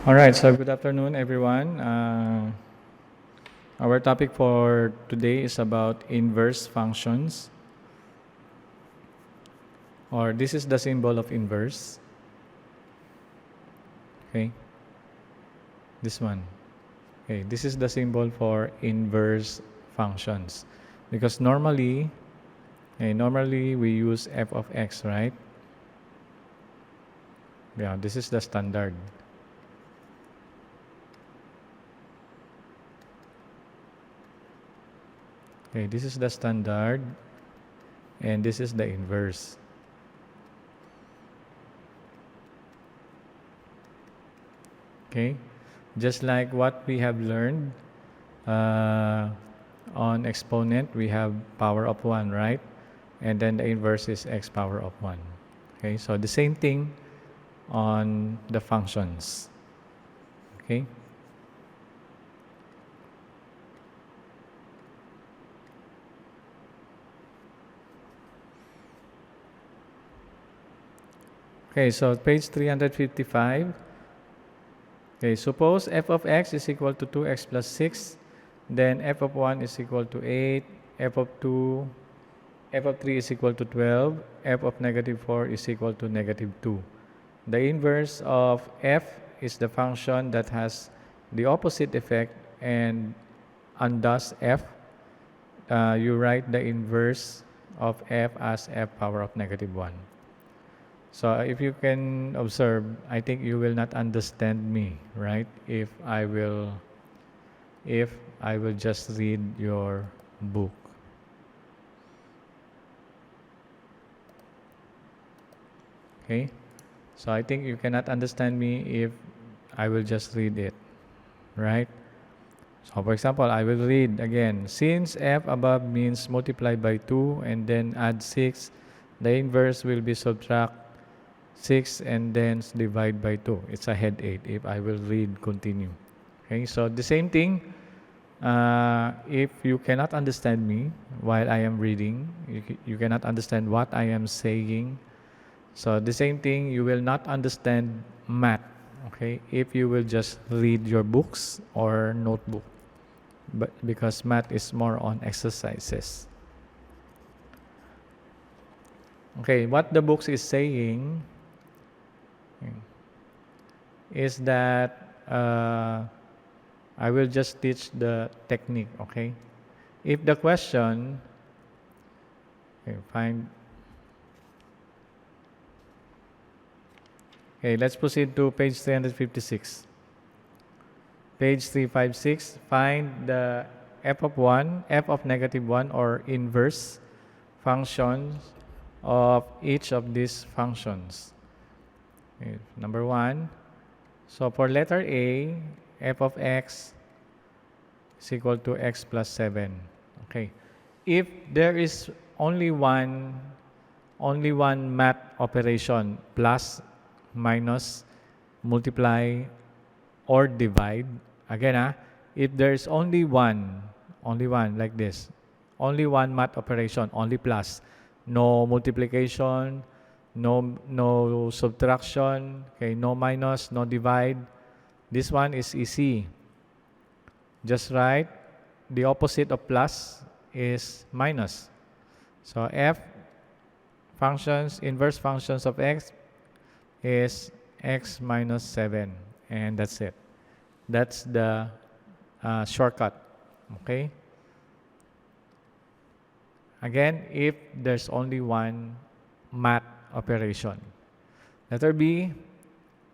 All right, so good afternoon, everyone. Our topic for today is about inverse functions, or this is the symbol of inverse. Okay, this one. Okay, this is the symbol for inverse functions, because normally we use f of x, right? Yeah, this is the standard. Okay, this is the standard, and this is the inverse. Okay, just like what we have learned on exponent, we have power of 1, right? And then the inverse is x power of 1. Okay, so the same thing on the functions. Okay. Okay, so page 355. Okay, suppose f of x is equal to 2x plus 6, then f of 1 is equal to 8, f of 3 is equal to 12, f of negative 4 is equal to negative 2. The inverse of f is the function that has the opposite effect, and thus f, you write the inverse of f as f power of negative 1. So if you can observe, I think you will not understand me, right? If I will just read your book. Okay? So I think you cannot understand me if I will just read it, right? So for example, I will read again. Since f above means multiply by 2 and then add 6, the inverse will be subtract 6 and then divide by 2. It's a headache if I will read continue. Okay, so the same thing, if you cannot understand me while I am reading, you cannot understand what I am saying. So the same thing, you will not understand math, okay, if you will just read your books or notebook, but because math is more on exercises. Okay, what the books is saying is that I will just teach the technique, okay? If the question, let's proceed to page 356. Page 356, find the f of 1, f of negative 1, or inverse functions of each of these functions. Okay, number 1, so for letter A, f of x is equal to x plus 7. Okay, if there is only one math operation, plus, minus, multiply, or divide, again, if there is only one like this, only one math operation, only plus, no multiplication, no subtraction, okay, no minus, no divide, this one is easy. Just write the opposite of plus is minus. So f functions, inverse functions of x is x minus 7, and that's it. That's the shortcut, okay? Again, if there's only one math operation. Letter B,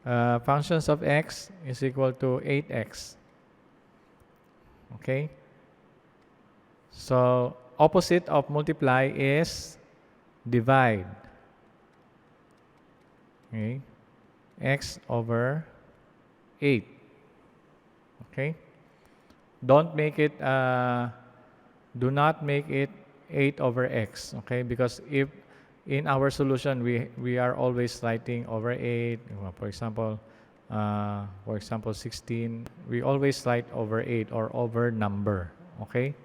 functions of x is equal to 8x. Okay? So, opposite of multiply is divide. Okay? X over 8. Okay? Don't make it, do not make it 8 over x. Okay? Because if in our solution, we are always writing over 8. For example, 16. We always write over 8 or over number. Okay?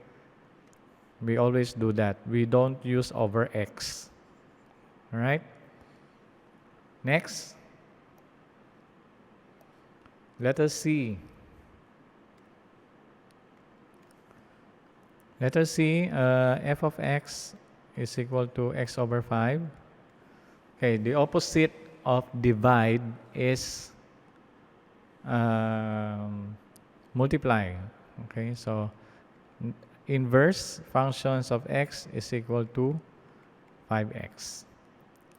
We always do that. We don't use over x. All right? Next. Letter C. Letter C, f of x is equal to x over 5. Okay, the opposite of divide is multiply. Okay, so inverse functions of x is equal to 5x.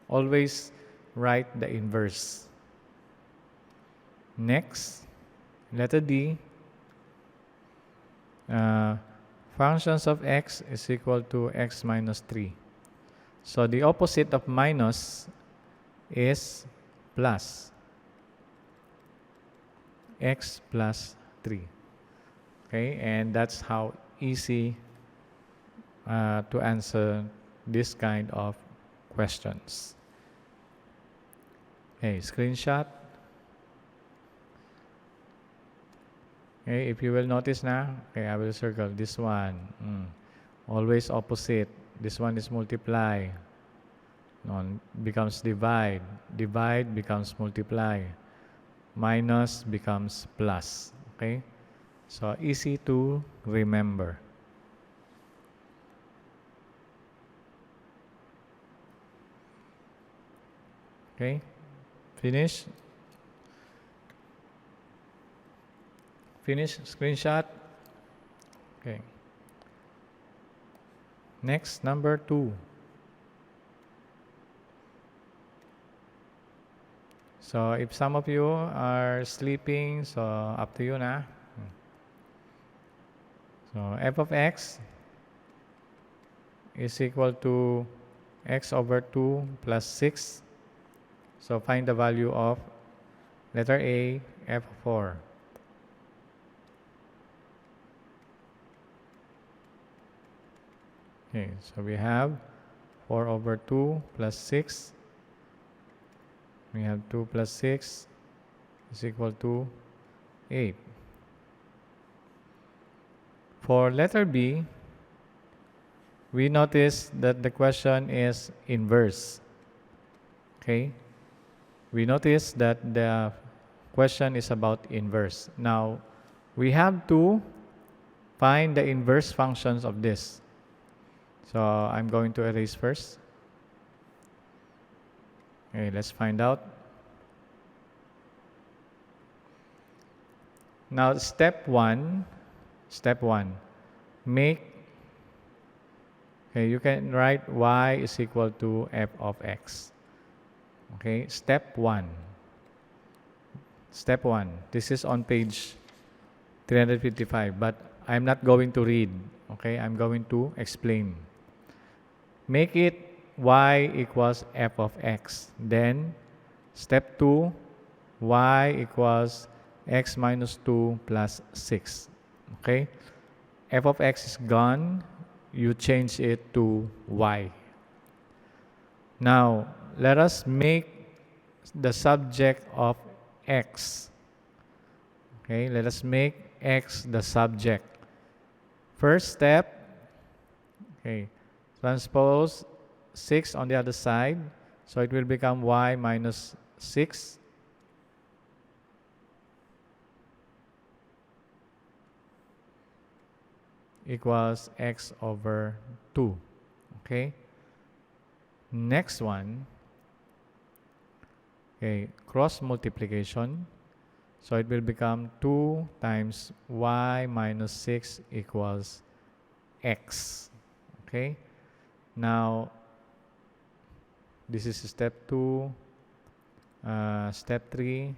Always write the inverse. Next, letter D, functions of x is equal to x minus 3. So the opposite of minus is plus. X plus 3. Okay, and that's how easy to answer this kind of questions. Okay, screenshot. Okay, if you will notice now, okay, I will circle this one. Always opposite. This one is multiply. Becomes divide. Divide becomes multiply. Minus becomes plus. Okay? So, easy to remember. Okay? Finish? Finish? Screenshot? Okay. Next, number 2. So, if some of you are sleeping, so up to you na. So, f of x is equal to x over 2 plus 6. So, find the value of letter A, f of 4. Okay, so we have 4 over 2 plus 6. We have 2 plus 6 is equal to 8. For letter B, we notice that the question is inverse. Okay? We notice that the question is about inverse. Now, we have to find the inverse functions of this. So, I'm going to erase first. Okay, let's find out. Now, step 1, make, okay, you can write y is equal to f of x. Okay, step 1. This is on page 355, but I'm not going to read. Okay, I'm going to explain. Make it y equals f of x. Then, step 2, y equals x minus 2 plus 6. Okay? F of x is gone. You change it to y. Now, let us make the subject of x. Okay? Let us make x the subject. First step, okay, transpose 6 on the other side. So it will become y minus 6. Equals x over 2. Okay? Next one, okay, cross multiplication. So it will become 2 times y minus 6 equals x. Okay? Now, this is step 2, step 3,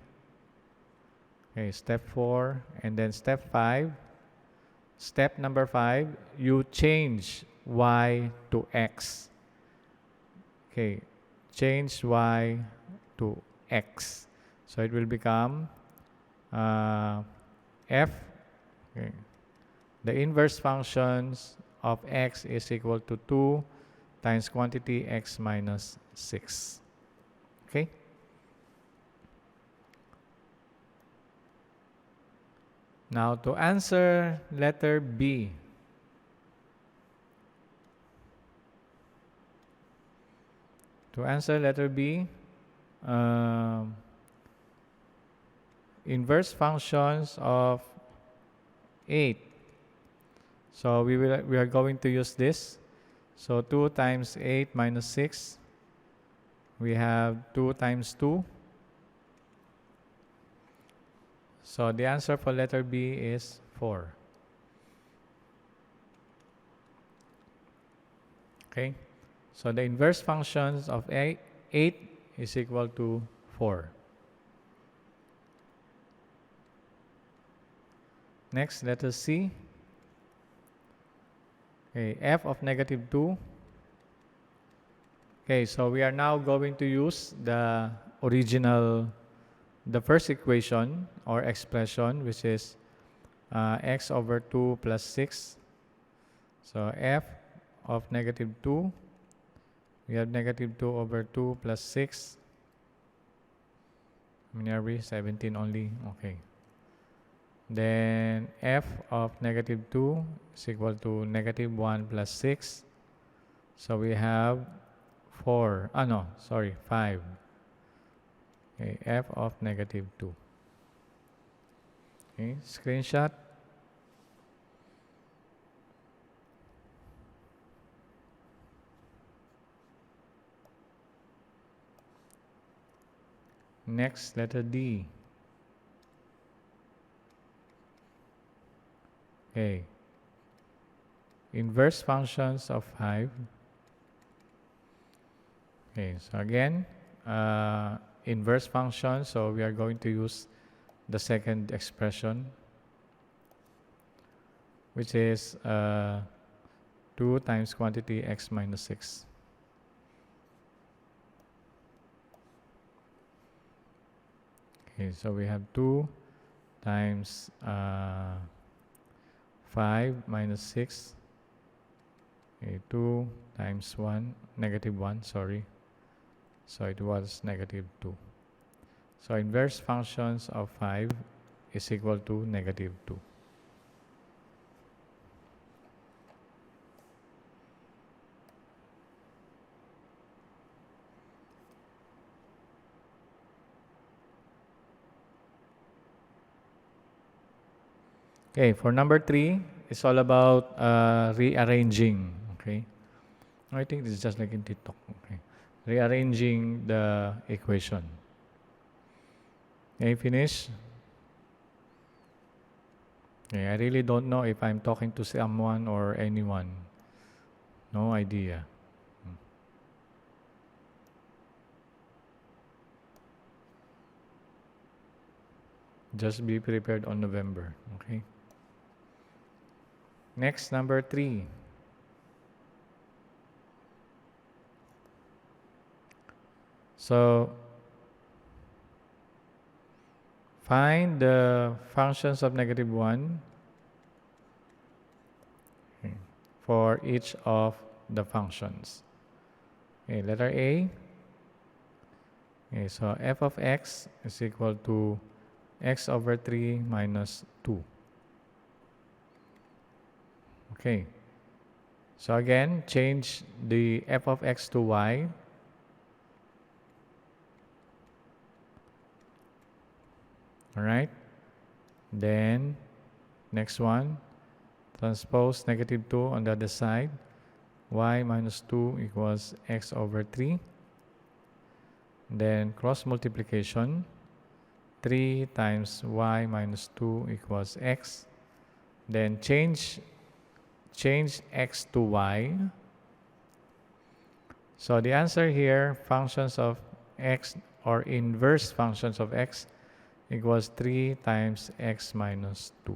okay, step 4, and then step 5. Step number 5, you change y to x. Okay, change y to x. So it will become f. Okay. The inverse functions of x is equal to 2 times quantity x minus 6. Okay? Now, to answer letter B, inverse functions of 8. So we are going to use this. So 2 times 8 minus 6. We have 2 times 2. So the answer for letter B is 4. Okay? So the inverse functions of 8 is equal to 4. Next, letter C. Okay, f of negative 2. Okay, so we are now going to use the first equation or expression, which is x over 2 plus 6. So f of negative 2, we have negative 2 over 2 plus 6. How many are we? 17 only. Okay. Then f of negative 2 is equal to negative 1 plus 6. So we have 5. Okay, f of negative 2. Okay, screenshot. Next, letter D. Okay. Inverse functions of 5. Okay, so again, inverse function, so we are going to use the second expression, which is 2 times quantity x minus 6. Okay, so we have 2 times 5 minus 6. Okay, 2 times 1, negative 1, sorry. So it was negative 2. So inverse functions of 5 is equal to negative 2. Okay, for number 3, it's all about rearranging. Okay, I think this is just like in TikTok. Okay, rearranging the equation. Okay, finish. Okay, I really don't know if I'm talking to someone or anyone. No idea. Just be prepared on November. Okay. Next, number 3. So, find the functions of negative 1 for each of the functions. Okay, letter A. Okay, so f of x is equal to x over 3 minus 2. Okay. So again, change the f of x to y. All right. Then, next one, transpose negative 2 on the other side. Y minus 2 equals x over 3. Then, cross multiplication. 3 times y minus 2 equals x. Then, change x to y. So the answer here, functions of x or inverse functions of x equals 3 times x minus 2.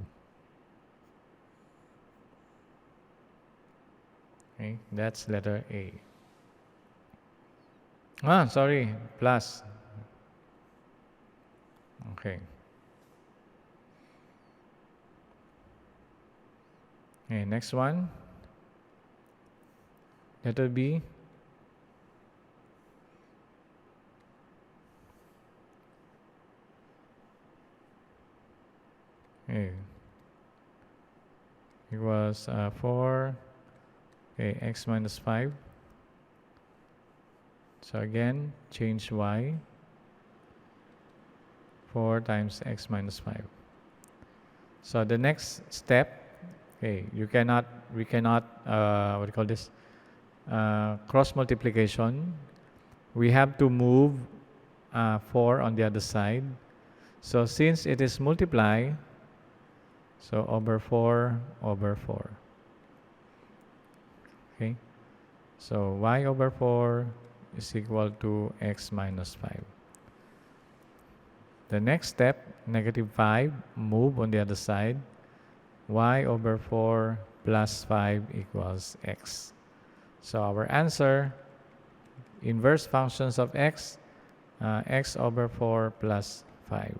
Okay, that's letter A. Plus. Okay. Okay, next one. Letter B. Okay. It was 4. Okay, x minus 5. So again, change y. 4 times x minus 5. So the next step, okay, we cannot, what do you call this? Cross multiplication. We have to move 4 on the other side. So since it is multiply, so over 4 over 4. Okay. So y over 4 is equal to x minus 5. The next step, negative 5, move on the other side. Y over 4 plus 5 equals x. So our answer, inverse functions of x, x over 4 plus 5.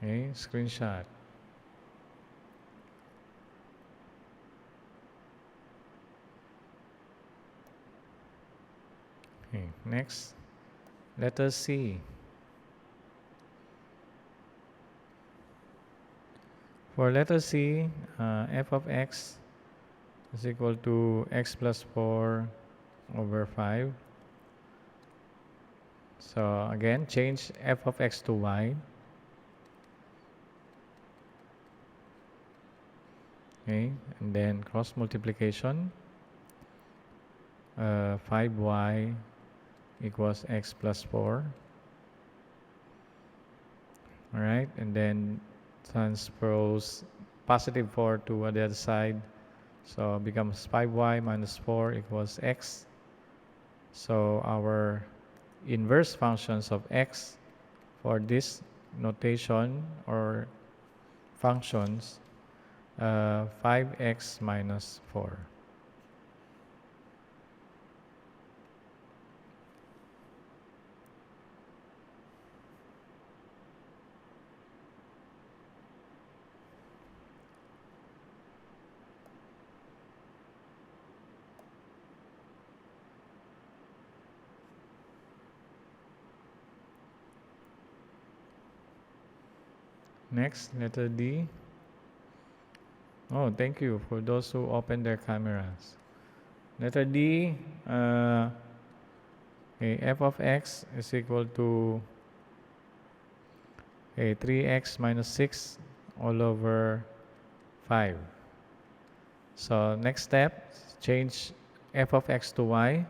Okay, screenshot. Okay, next, letter C. For letter C, f of x is equal to x plus 4 over 5. So again, change f of x to y. Okay, and then cross multiplication. 5y equals x plus 4. All right, and then transpose positive 4 to the other side. So becomes 5y minus 4 equals x. So our inverse functions of x for this notation or functions, 5x minus 4. Next, letter D. Oh, thank you for those who opened their cameras. Letter D, f of x is equal to 3x minus 6 all over 5. So next step, change f of x to y.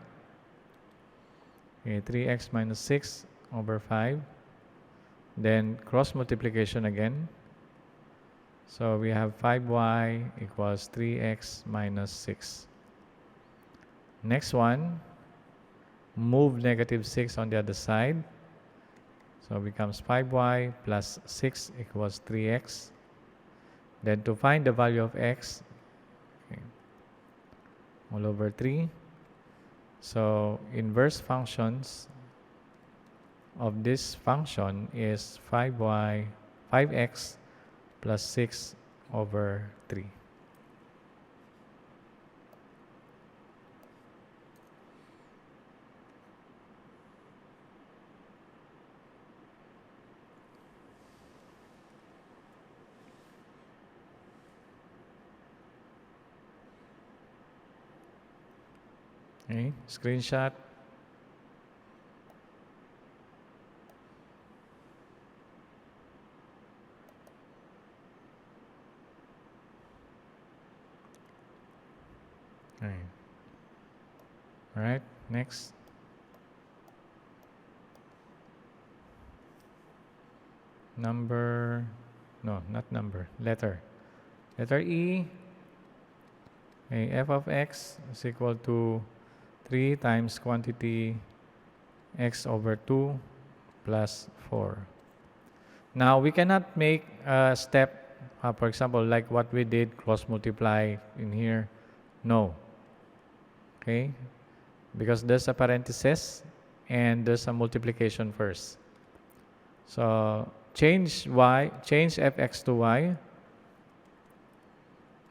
3x minus 6 over 5. Then cross multiplication again. So we have 5y equals 3x minus 6. Next one, move negative 6 on the other side. So it becomes 5y plus 6 equals 3x. Then to find the value of x, all over 3. So inverse functions of this function is 5x plus 6 over 3. Okay, screenshot. All right, next. Number, no, not number, letter. Letter E, f of x is equal to 3 times quantity x over 2 plus 4. Now, we cannot make a step, for example, like what we did, cross multiply in here. No. Okay? Because there's a parenthesis and there's a multiplication first. So, change fx to y.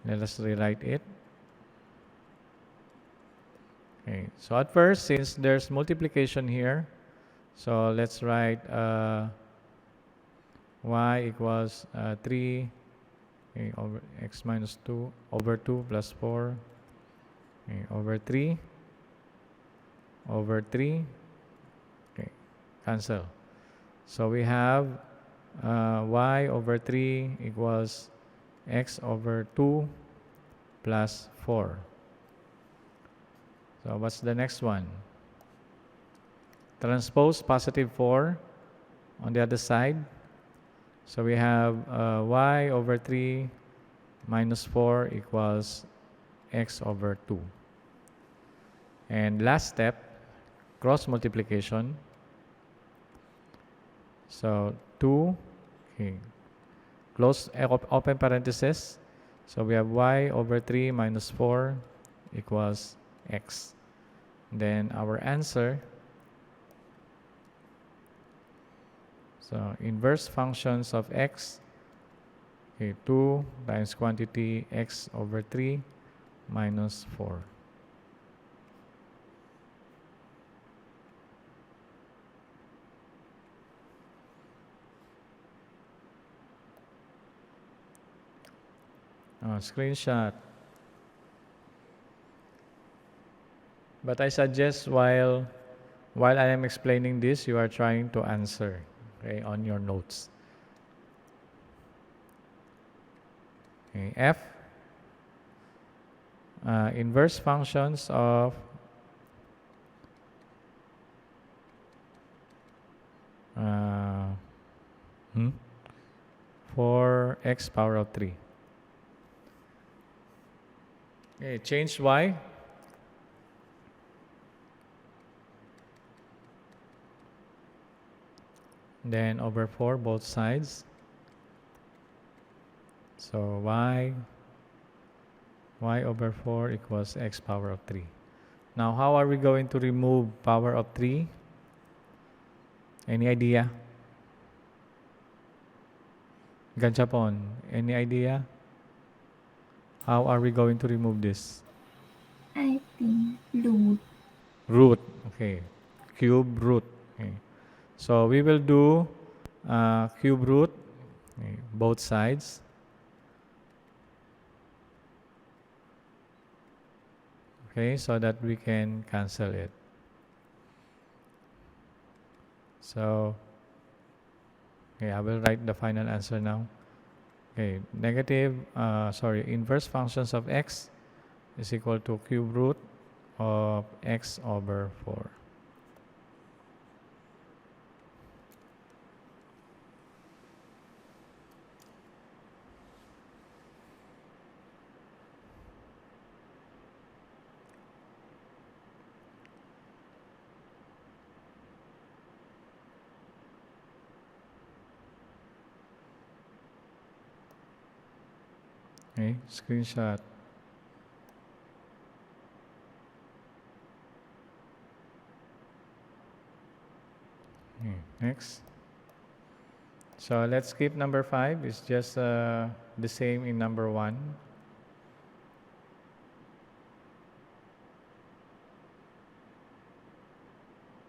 Let us rewrite it. Okay, so at first, since there's multiplication here, so let's write y equals 3 over x minus 2 over 2 plus 4 over 3 over 3. Okay, cancel. So we have y over 3 equals x over 2 plus 4. So what's the next one? Transpose positive 4 on the other side. So we have y over 3 minus 4 equals x over 2. And last step, cross multiplication. So 2, okay, close open parenthesis. So we have y over 3 minus 4 equals x. Then our answer, so inverse functions of x, okay, 2 times quantity x over 3 minus 4. Screenshot. But I suggest while I am explaining this, you are trying to answer, okay, on your notes. Okay, F. Inverse functions of 4x power of 3. Okay, change y. Then over 4 both sides. So y over 4 equals x power of 3. Now how are we going to remove power of 3? Any idea? Ganchapon, any idea? How are we going to remove this? I think root. Root, okay. Cube root. Okay. So we will do cube root, okay, both sides. Okay, so that we can cancel it. So, okay, I will write the final answer now. Okay, inverse functions of x is equal to cube root of x over 4. Okay, screenshot. Okay, next. So let's skip number 5. It's just the same in number 1.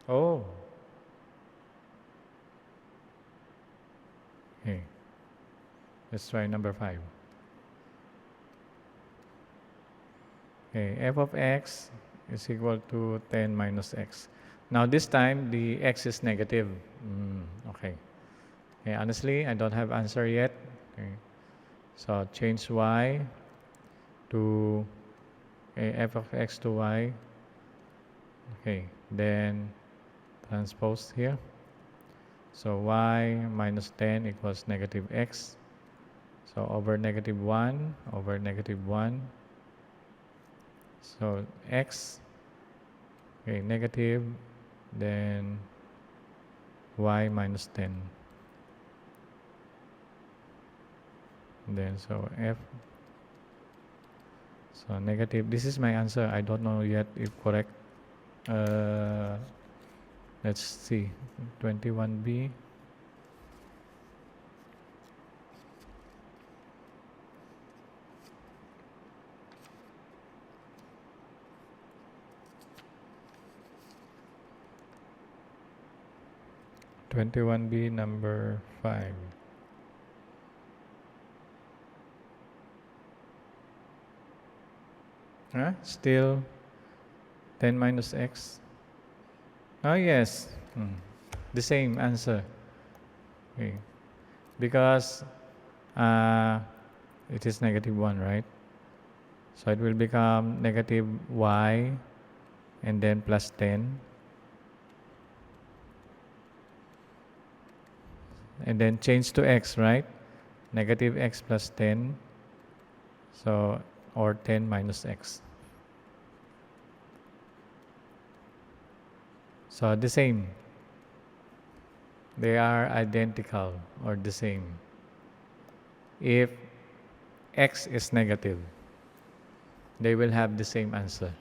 Oh. Okay. Let's try number 5. Okay, f of x is equal to 10 minus x. Now this time the x is negative. Okay. Okay. Honestly, I don't have answer yet. Okay. So change y to f of x to y. Okay. Then transpose here. So y minus 10 equals negative x. So over negative 1 over negative 1. So x, okay, negative, then y minus 10. Then so f, so negative, this is my answer. I don't know yet if correct. Let's see, 21b. 21b, number 5. Still 10 minus x. Oh, yes. The same answer. Okay. Because it is negative 1, right? So it will become negative y and then plus 10. And then change to x, right? Negative x plus 10. So, or 10 minus x. So the same. They are identical or the same. If x is negative, they will have the same answer.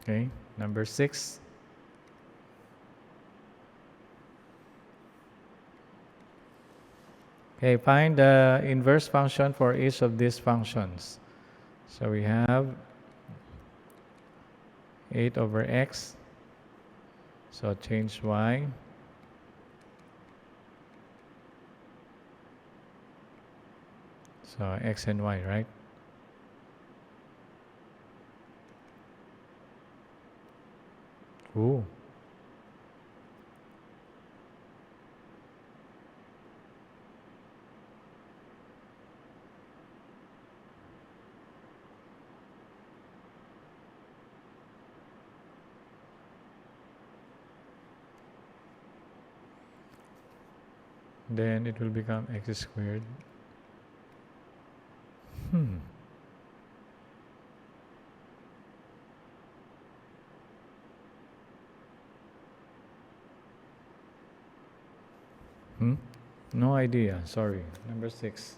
Okay, number 6. Okay, find the inverse function for each of these functions. So we have 8 over x. So change y. So x and y, right? Ooh. Then it will become x squared. No idea, sorry. Number 6.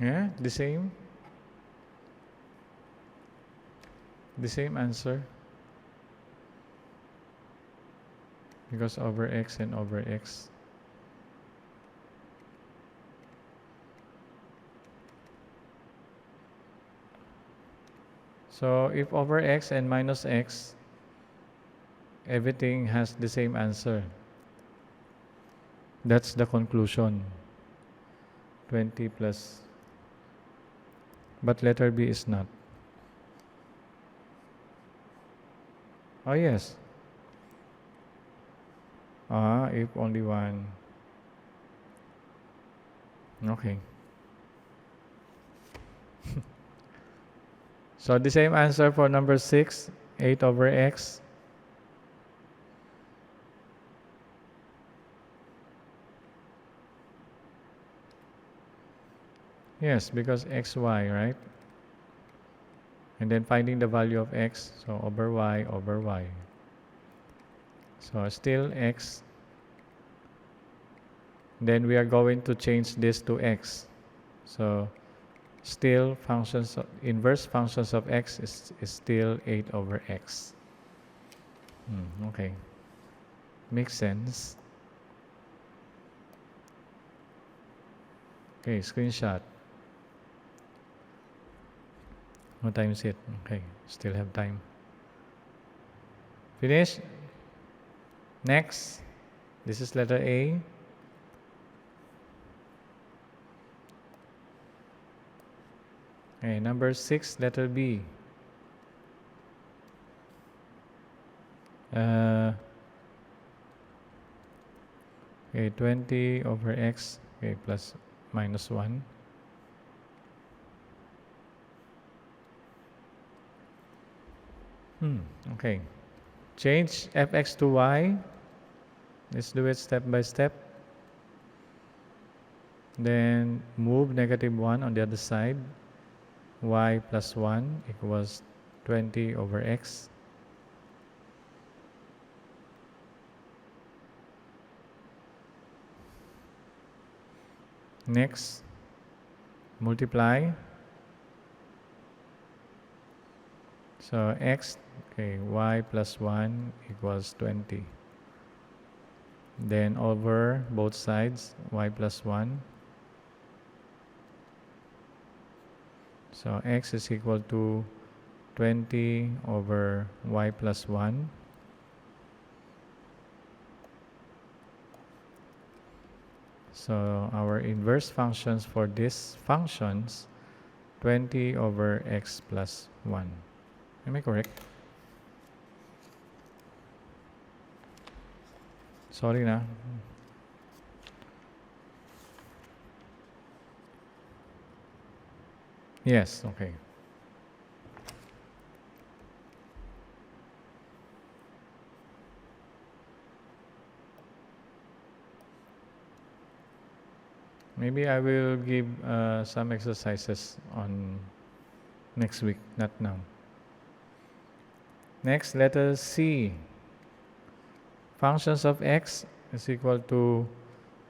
Yeah, the same. The same answer. Because over x and over x. So if over x and minus x, everything has the same answer. That's the conclusion. 20 plus. But letter B is not. Oh, yes. If only one. Okay. So the same answer for number 6, 8 over x. Yes, because xy, right? And then finding the value of x, so over y over y. So still x. Then we are going to change this to x. So still inverse functions of x is still 8 over x. Okay. Makes sense. Okay, screenshot. What time is it? Okay, still have time. Finish? Next. This is letter A. Okay, number 6, letter B. Okay, 20 over x, okay, plus minus 1. Okay. Change fx to y. Let's do it step by step. Then move negative 1 on the other side. Y plus 1 equals 20 over x. Next, multiply. So x, okay, y plus 1 equals 20. Then over both sides, y plus 1. So x is equal to 20 over y plus 1. So our inverse functions for these functions, 20 over x plus 1. Am I correct? Sorry na. Yes, okay. Maybe I will give some exercises on next week, not now. Next, letter C. Functions of x is equal to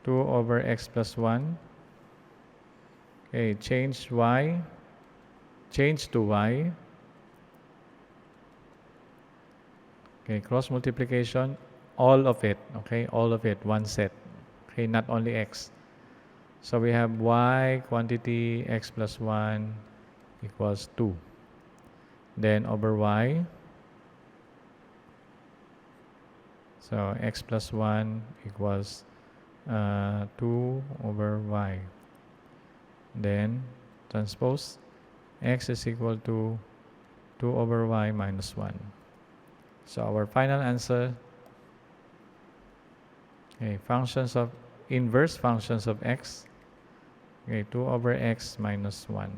2 over x plus 1. Okay, change to y. Okay, cross multiplication, all of it, okay, all of it, one set. Okay, not only x. So we have y quantity x plus 1 equals 2. Then over y. So x plus 1 equals 2 over y. Then transpose x is equal to 2 over y minus 1. So our final answer, okay, inverse functions of x, okay, 2 over x minus 1.